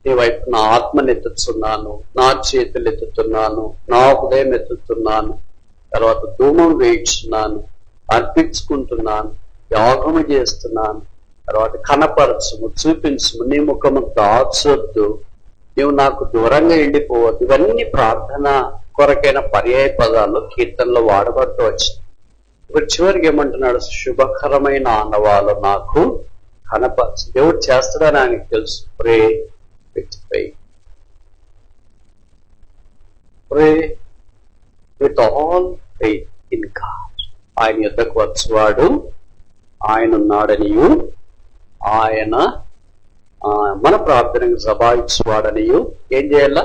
నీ వైపు నా ఆత్మను ఎత్తుతున్నాను, నా చేతులు ఎత్తుతున్నాను, నా హృదయం ఎత్తుతున్నాను, తర్వాత ధూమం వేయించున్నాను, అర్పించుకుంటున్నాను, యాగము చేస్తున్నాను, తర్వాత కనపరచుము, చూపించుము, నీ ముఖము దాచొద్దు, నీవు నాకు దూరంగా వెళ్ళిపోవద్దు. ఇవన్నీ ప్రార్థన కొరకైన పర్యాయ పదాలు కీర్తనలో వాడబడుతూ వచ్చింది. ఇప్పుడు చివరికి ఏమంటున్నాడు? శుభకరమైన ఆనవాలు నాకు కనపరచు. దేవుడు చేస్తాడని ఆయనకు తెలుసు. ప్రే with faith, pray with all faith in God. ఆయన యుద్ధకు వచ్చేవాడు ఆయన ఉన్నాడనియు, ఆయన మన ప్రార్థనకు జవాబిచ్చేవాడనియు ఏం చేయాల?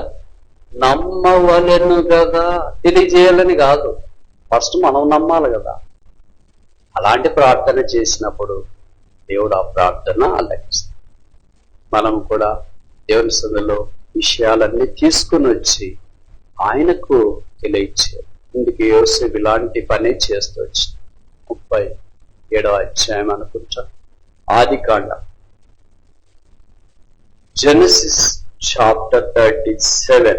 నమ్మవలెను కదా, తెలియజేయాలని కాదు, ఫస్ట్ మనం నమ్మాలి కదా. అలాంటి ప్రార్థన చేసినప్పుడు దేవుడు ఆ ప్రార్థన ఆలకిస్తాడు. మనం కూడా దేవుని సన్నిధిలో విషయాలన్నీ తీసుకుని వచ్చి ఆయనకు తెలియచేయాలి. ఇందుకు యోసేపు ఇలాంటి పని చేస్తూ వచ్చింది. 37వ అధ్యాయం అనుకుంటా, ఆదికాండం, జెనసిస్ చాప్టర్ 37,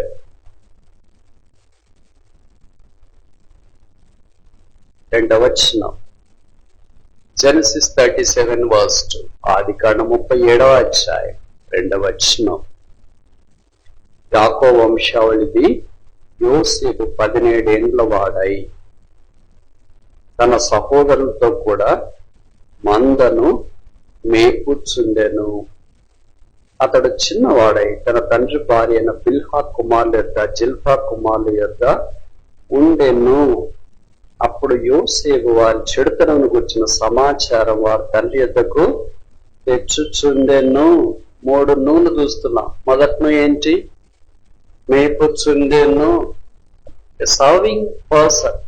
రెండవ వచనం. జెనసిస్ 37:2, ఆదికాండం 37వ అధ్యాయం 2వ వచనం. యాకోబు వంశావళిది, యోసేపు 17 ఏండ్ల వాడై తన సహోదరులతో కూడా మందను మేపుచుండెను. అతడు చిన్నవాడై తన తండ్రి భార్య అయిన బిల్హా కుమార్ల యొద్ద, జిల్హా కుమార్ల యొద్ద ఉండెను. అప్పుడు యోసేపు వారి చెడుతనను గుర్చిన సమాచారం వారి తండ్రి యొద్దకు తెచ్చుచుండెను. 3 నూనె చూస్తున్నాం. మొదటి ఏంటి? మేపుచుండెను. Serving person.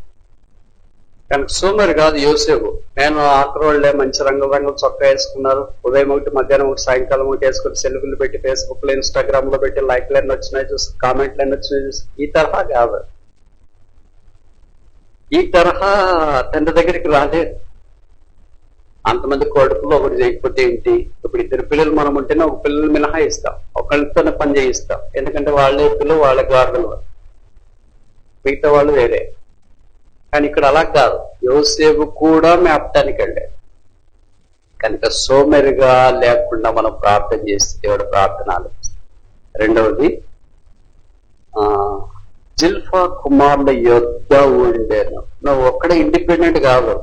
కనుక సోమరి కాదు యోసేపు. నేను ఆకురోళ్లే మంచి రంగుల చొక్కా వేసుకున్నారు, ఉదయం ఒకటి మధ్యాహ్నం ఒకటి సాయంకాలం ఒకటి వేసుకుని సెల్ఫీలు పెట్టి ఫేస్బుక్ లో ఇన్స్టాగ్రామ్ లో పెట్టి లైక్లు ఎన్ని వచ్చినాయి చూసి, కామెంట్లు ఎన్ని వచ్చినాయి చూసి, ఈ తరహా కాదు. ఈ తరహా తండ్రి దగ్గరికి రాలేదు. అంతమంది కొడుకులు ఒకటి చేయకపోతే ఏంటి? ఇప్పుడు ఇద్దరు పిల్లలు మనం ఉంటేనే ఒక పిల్లలు మినహాయిస్తాం, ఒకరితోనే పని చేయిస్తాం. ఎందుకంటే వాళ్ళే పిల్లలు, వాళ్ళ గార్డెన్, మిగతా వాళ్ళు వేరే. కానీ ఇక్కడ అలా కాదు. యోసేపు కూడా మేపటానికి వెళ్ళాడు. కనుక సోమరిగా లేకుండా మనం ప్రార్థన చేస్తే దేవుడు ప్రార్థన ఆలోచిస్తాడు. రెండవది, జిల్ఫా కుమారుల యొద్ద ఉండేను. నువ్వు ఒక్కడే ఇండిపెండెంట్ కాదు.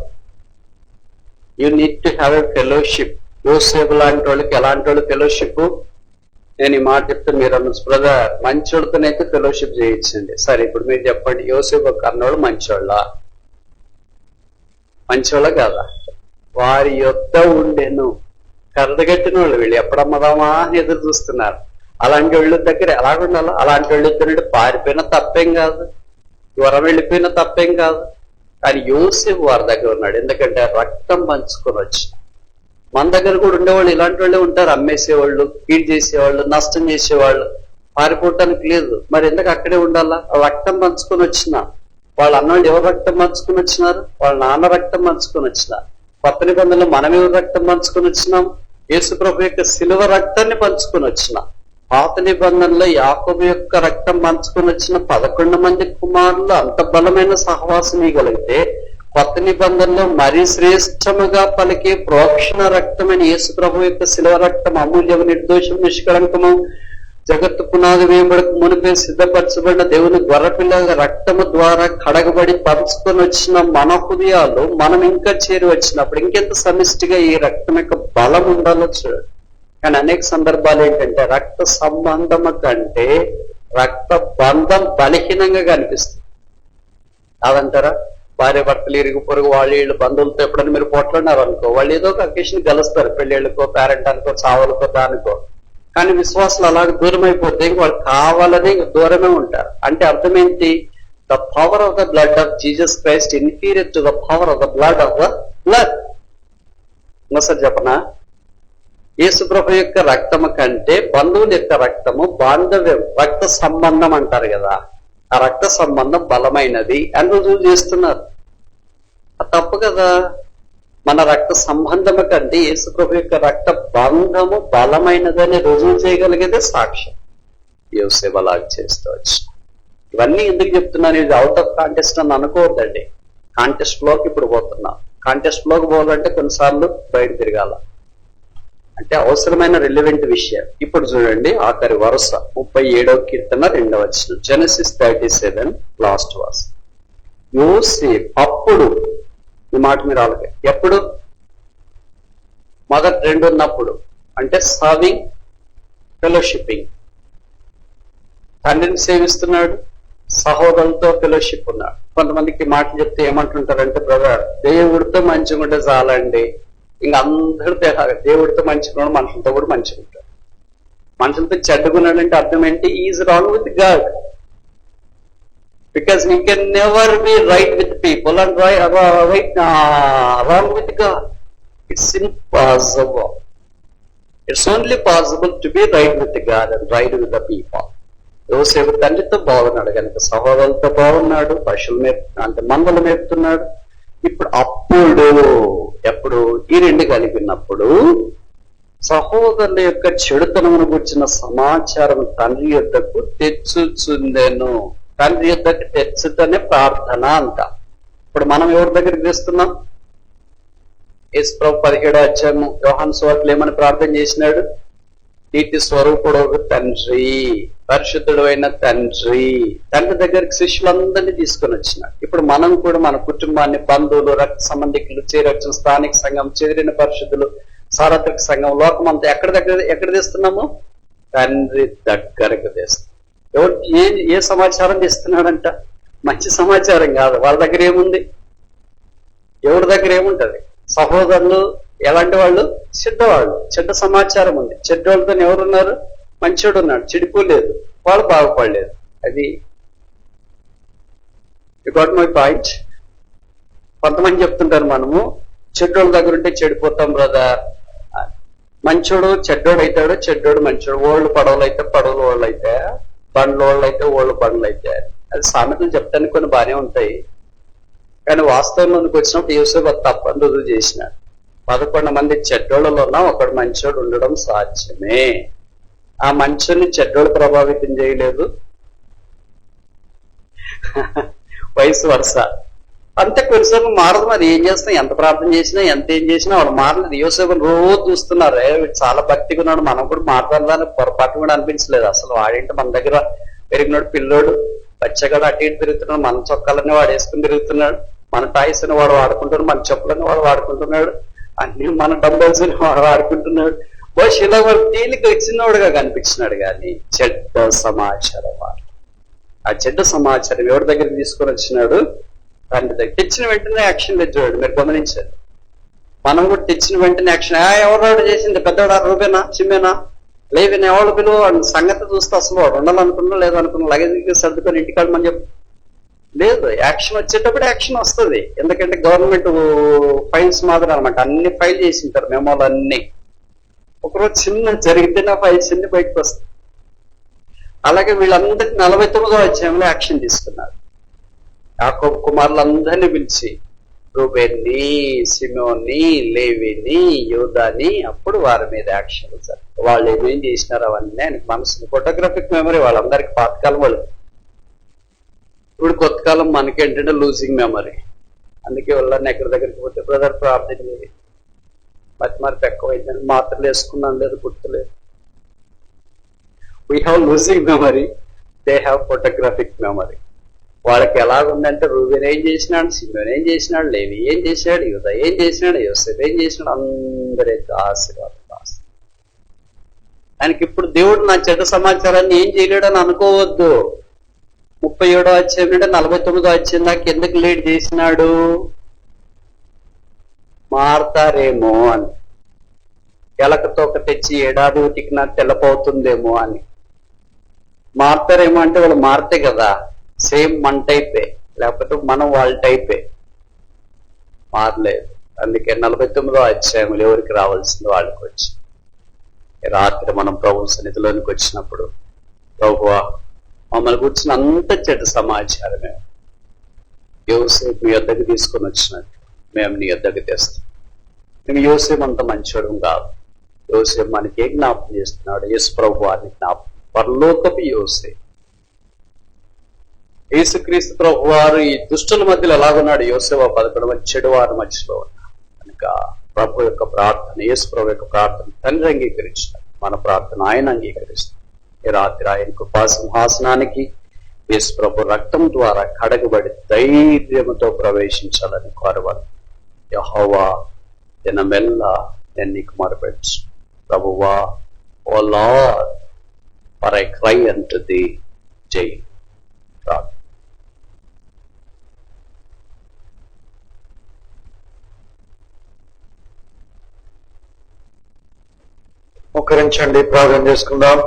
You need to have a fellowship. యోసేపు లాంటి వాళ్ళకి ఎలాంటి వాళ్ళు ఫెలోషిప్? నేను ఈ మాట చెప్తే మీరు అన్న బ్రదర్ మంచోళ్ళతోనైతే ఫెలోషిప్ చేయించండి. సరే, ఇప్పుడు మీరు చెప్పండి, యోసేపు కన్నోళ్ళు మంచోళ్ళ? మంచోళ్ళ కాదా? వారి యొద్ద ఉండేను. కరదగట్టిన వాళ్ళు, వీళ్ళు ఎప్పుడమ్మదామా అని ఎదురు చూస్తున్నారు. అలాంటి వాళ్ళ దగ్గర ఎలాగ ఉండాలా? అలాంటి వాళ్ళు ఇద్దరు పారిపోయినా తప్పేం కాదు, జ్వరం వెళ్ళిపోయినా తప్పేం కాదు. కానీ యోసేపు వారి దగ్గర ఉన్నాడు. ఎందుకంటే రక్తం పంచుకొని వచ్చిన. మన దగ్గర కూడా ఉండేవాళ్ళు ఇలాంటి వాళ్ళే ఉంటారు. అమ్మేసేవాళ్ళు, కీడ్ చేసేవాళ్ళు, నష్టం చేసేవాళ్ళు. పారిపోవటానికి లేదు. మరి ఎందుకు అక్కడే ఉండాలా? రక్తం పంచుకొని వచ్చిన వాళ్ళ అన్నవాళ్ళు ఎవరు రక్తం పంచుకొని వచ్చినారు? వాళ్ళ నాన్న రక్తం పంచుకొని వచ్చినారు. కొత్త నిబంధనలు మనం ఎవరు రక్తం పంచుకొని వచ్చినాం? యేసు ప్రభు యొక్క శిలువ రక్తాన్ని పంచుకొని వచ్చినాం. పాత నిబంధనలో యాకోబు యొక్క రక్తం పంచుకొని వచ్చిన 11 మంది కుమారులు అంత బలమైన సహవాసం ఇవ్వగలిగితే, కొత్త నిబంధనలో మరీ శ్రేష్టముగా పలికే ప్రోక్షణ రక్తమైన యేసు ప్రభు యొక్క శిలువ రక్తం అమూల్యము, నిర్దోషం, నిష్కళంకము, జగత్తు పునాది వేయబడక మునిపే సిద్ధపరచబడిన దేవుని గొర్రెపిల్ల రక్తము ద్వారా కడగబడి పంచుకొని వచ్చిన మన హృదయాలు మనం ఇంకా చేరి వచ్చినప్పుడు ఇంకెంత సమిష్టిగా ఈ రక్తం యొక్క బలం ఉండాలో చూడండి. కానీ అనేక సందర్భాలు ఏంటంటే రక్త సంబంధము కంటే రక్త బంధం బలహీనంగా కనిపిస్తుంది. కాదంటారా? భార్య భర్తలు ఇరుగు పొరుగు వాళ్ళు వీళ్ళు బంధువులతో ఎప్పుడైనా మీరు పోట్లాడినారు అనుకో, వాళ్ళు ఏదో ఒక అకేషన్ కలుస్తారు, పెళ్ళిళ్ళకో, పేరెంటానికో, చావులకో, దానికో. కానీ విశ్వాసాలు అలాగే దూరం అయిపోతే వాళ్ళు కావాలని దూరమే ఉంటారు. అంటే అర్థం ఏంటి? The power of the blood of Jesus Christ inferior to the power of the blood of the blood. ఇంకోసారి చెప్పనా? యేసు ప్రభు యొక్క రక్తము కంటే బంధువుల యొక్క రక్తము బాంధవ్యం, రక్త సంబంధం అంటారు కదా, ఆ రక్త సంబంధం బలమైనది అని రుజువు చేస్తున్నారు. అది తప్పు కదా. మన రక్త సంబంధము కంటే యేసు ప్రభు యొక్క రక్త బంధము బలమైనదని రుజువు చేయగలిగేదే సాక్ష్యం. యోసేపు అలాగే చేస్తవచ్చు. ఇవన్నీ ఎందుకు చెప్తున్నాను? ఇది అవుట్ ఆఫ్ కాంటెస్ట్ అని అనుకోవద్దండి. కాంటెస్ట్ లోకి ఇప్పుడు పోతున్నాం. కాంటెస్ట్ లోకి పోవాలంటే కొన్నిసార్లు బయట తిరగాల. అంటే అవసరమైన రిలవెంట్ విషయం. ఇప్పుడు చూడండి ఆఖరి వరుస 37వ కీర్తన 2వ వచనం, జెనసిస్ 37 లాస్ట్ వర్స్. యోసేపు అప్పుడు, ఈ మాట మీరు అలాగే, ఎప్పుడు? మొదటి 2 ఉన్నప్పుడు, అంటే సర్వింగ్, ఫెలోషిప్పింగ్. తండ్రిని సేవిస్తున్నాడు, సహోదరులతో ఫెలోషిప్ ఉన్నాడు. కొంతమందికి మాటలు చెప్తే ఏమంటుంటారంటే, బ్రదర్ దేవుడితో మంచిగా ఉంటే చాలండి, ఇంకా అందరితో దేవుడితో మంచిగా ఉన్నాడు, మనుషులతో కూడా మంచిగా ఉంటాడు. మనుషులతో చెడ్డగున్నాడంటే అర్థం ఏంటి? Is wrong with God. Because he can never be right with people and wrong with God. It's impossible. It's only possible to be right with God and right with the people. యోసేపు తండ్రితో బాగున్నాడు కనుక సహోదరులతో బాగున్నాడు, పశువులు అంటే మందలు మేపుతున్నాడు. ఇప్పుడు ఎప్పుడు ఈ 2 కలిపినప్పుడు సహోదరుల యొక్క చెడుతనమును గుర్చిన సమాచారం తండ్రి యొద్దకు తెచ్చుచుందెను. తండ్రి యొద్దకు తెచ్చుతనే ప్రార్థన అంట. ఇప్పుడు మనం ఎవరి దగ్గరికి తెస్తున్నాం? యేసు ప్రభు 17వ అధ్యాయము యోహాను సువార్తలో ఏమని ప్రార్థన చేసినాడు? నీతి స్వరూపుడు తండ్రి, పరిశుద్ధుడు అయిన తండ్రి. తండ్రి దగ్గరికి శిష్యులందరినీ తీసుకొని వచ్చినాడు. ఇప్పుడు మనం కూడా మన కుటుంబాన్ని, బంధువులు, రక్త సంబంధికులు, చేరొచ్చిన స్థానిక సంఘం, చెదిరిన పరిశుద్ధులు, సార్వత్రిక సంఘం, లోకమంతా ఎక్కడ తెస్తున్నాము? తండ్రి దగ్గరకు తెస్తున్నాం. ఎవరు ఏ సమాచారం తెస్తున్నాడంట? మంచి సమాచారం కాదు. వాళ్ళ దగ్గర ఏముంది? ఎవరి దగ్గర ఏముంటది? సహోదరులు ఎలాంటి వాళ్ళు? చెడ్డవాళ్ళు. చెడ్డ సమాచారం ఉంది. చెడ్డవాళ్ళతో ఎవరున్నారు? మంచోడు ఉన్నాడు, చెడిపోలేదు, వాళ్ళు బాగుపడలేదు. అది యు గాట్ మై పాయింట్. కొంతమంది చెప్తుంటారు మనము చెడ్డోళ్ళ దగ్గర ఉంటే చెడిపోతాం బ్రదర్. మంచోడు చెడ్డోడు అవుతాడు, చెడ్డోడు మంచోడు. ఓళ్ళు పడవలు అయితే పడవలు వాళ్ళు అయితే, బండ్లు వాళ్ళు అయితే ఓళ్ళు బండ్లు అయితే. అది సామెతలు చెప్తానికి కొన్ని బాగానే ఉంటాయి, కానీ వాస్తవంలోకి వచ్చినప్పుడు యేసు తప్పని రుజువు చేసినాడు. 11 మంది చెడ్డోళ్ళలో ఉన్న ఒకడు మంచోడు ఉండడం సాధ్యమే. ఆ మంచోని చెడ్డోడు ప్రభావితం చేయలేదు, వయసు వరుస అంతే. కొన్నిసార్లు మారదు. మరి ఏం చేస్తాం, ఎంత ప్రార్థన చేసినా ఎంత ఏం చేసినా వాళ్ళు మారలేదు. యోసేపుని రోజు చూస్తున్నారు, చాలా భక్తిగా ఉన్నాడు, మనం కూడా మాట్లాడదాన్ని పొరపాటు కూడా అనిపించలేదు అసలు. వాడేంటి మన దగ్గర పెరిగినాడు పిల్లోడు, బచ్చగాడు అటు ఇటు తిరుగుతున్నాడు, మన చొక్కాలని వాడు వేసుకుని తిరుగుతున్నాడు, మన టాయ్స్ అని వాడు వాడుకుంటున్నాడు, మన చెప్పులని వాడు వాడుకుంటున్నాడు, అన్ని మన డంబల్స్ అని వాడు వాడుకుంటున్నాడు. బహుశా ఇలా వాడు తేలిక వచ్చినవాడుగా కనిపించినాడు. కానీ చెడ్డ సమాచారం వాడు, ఆ చెడ్డ సమాచారం ఎవరి దగ్గరికి తీసుకొని వచ్చినాడు? తండ్రి దగ్గర. తెచ్చిన వెంటనే యాక్షన్ తెచ్చాడు. మీరు గమనించారు, మనం కూడా తెచ్చిన వెంటనే యాక్షన్. ఎవరు చేసింది? పెద్దవాడా, రూపేనా, చిమ్మేనా, లేవినా, ఎవరు పిలువ సంగతి చూస్తే అసలు వాడు ఉండాలనుకున్నా లేదనుకున్నా లగేజ్ సర్దుకొని ఇంటికాడ మనం చెప్పు లేదు. యాక్షన్ వచ్చేటప్పుడు యాక్షన్ వస్తుంది. ఎందుకంటే గవర్నమెంట్ ఫైల్స్ మాత్రం అనమాట, అన్ని ఫైల్ చేసి ఉంటారు, మెమోలు అన్ని. ఒకరోజు చిన్న జరిగితేనే ఫైల్స్ అన్ని బయటకు వస్తాయి. అలాగే వీళ్ళందరికీ 49వ అధ్యాయంలో యాక్షన్ తీసుకున్నారు. యాకోబు కుమారులందరినీ పిలిచి రూబేన్ని, సిమోన్ని, లేవిని, యూదాని, అప్పుడు వారి మీద యాక్షన్ ఇచ్చారు. వాళ్ళు ఏమేం చేసినారు అవన్నీ ఆయనకు మనసుని. ఫోటోగ్రాఫిక్ మెమరీ వాళ్ళందరికీ పాతకాలం వాళ్ళు. ఇప్పుడు కొత్త కాలం మనకేంటంటే లూజింగ్ మెమరీ. అందుకే వాళ్ళని ఎక్కడి దగ్గరికి పోతే బ్రదర్ ప్రార్థన చేయాలి, మతి మార్పు ఎక్కువైందని మాత్రలు వేసుకున్నాను లేదు, గుర్తులేదు. We have losing memory, they have photographic memory. వాళ్ళకి ఎలాగుందంటే రూబేన్ ఏం చేసినాడు, సిమోన్ ఏం చేసినాడు, లేవి ఏం చేసినాడు, యూదా ఏం చేసినాడు, యోసేపు ఏం చేసినాడు, అందరి ఆశీర్వాదం. ఆయనకి ఇప్పుడు దేవుడు నా చెడ్డ సమాచారాన్ని ఏం చేయలేడని అనుకోవద్దు. 37వ అధ్యాయం నుండి 49వ అధ్యాయం దాకా ఎందుకు లేట్ చేసినాడు? మారతారేమో అని, ఎలకతోక తెచ్చి ఏడాది ఉతికినా తెల్లపోతుందేమో అని. మారతారేమో అంటే వాళ్ళు మారితే కదా, సేమ్ మన టైపే, లేకపోతే మనం వాళ్ళ టైపే. మారలేదు. అందుకే 49వ అధ్యాయంలో ఎవరికి రావాల్సింది వాళ్ళకి వచ్చి. రాత్రి మనం ప్రభు సన్నిధిలోనికి వచ్చినప్పుడు, ప్రభువా మమ్మల్ని కూర్చుని అంత చెడ్డ సమాచారమే యోసేపు మీ యొద్దకు తీసుకొని వచ్చినట్టు మేము నీ యొద్దకు తెస్తాం. మేము యోసేపు అంత మంచోడం కాదు. యోసేపు మనకి ఏ జ్ఞాపకం చేస్తున్నాడు? యేసు ప్రభు వారిని జ్ఞాపకం, పరలోకపు యోసేపు. యేసుక్రీస్తు ప్రభు వారు ఈ దుష్టుల మధ్యలో ఎలాగున్నాడు? యోసేపు 11 మంది చెడు వారి మధ్యలో ఉన్నాడు. కనుక ప్రభు యొక్క ప్రార్థన, యేసు ప్రభు యొక్క ప్రార్థన తండ్రి అంగీకరించాడు, మన ప్రార్థన ఆయన అంగీకరిస్తాడు. ఈ రాత్రి ఆయన కృపా సింహాసనానికి యేసు ప్రభు రక్తం ద్వారా కడగబడి ధైర్యంతో ప్రవేశించాలని కోరవాలి. యెహోవా దినమెల్లా నేను నీకు మొరపెట్టు ప్రభువా, ఓ lord, for I cry unto the. జై ప్రార్థన. మోకరించండి, ప్రార్థన చేసుకుందాం.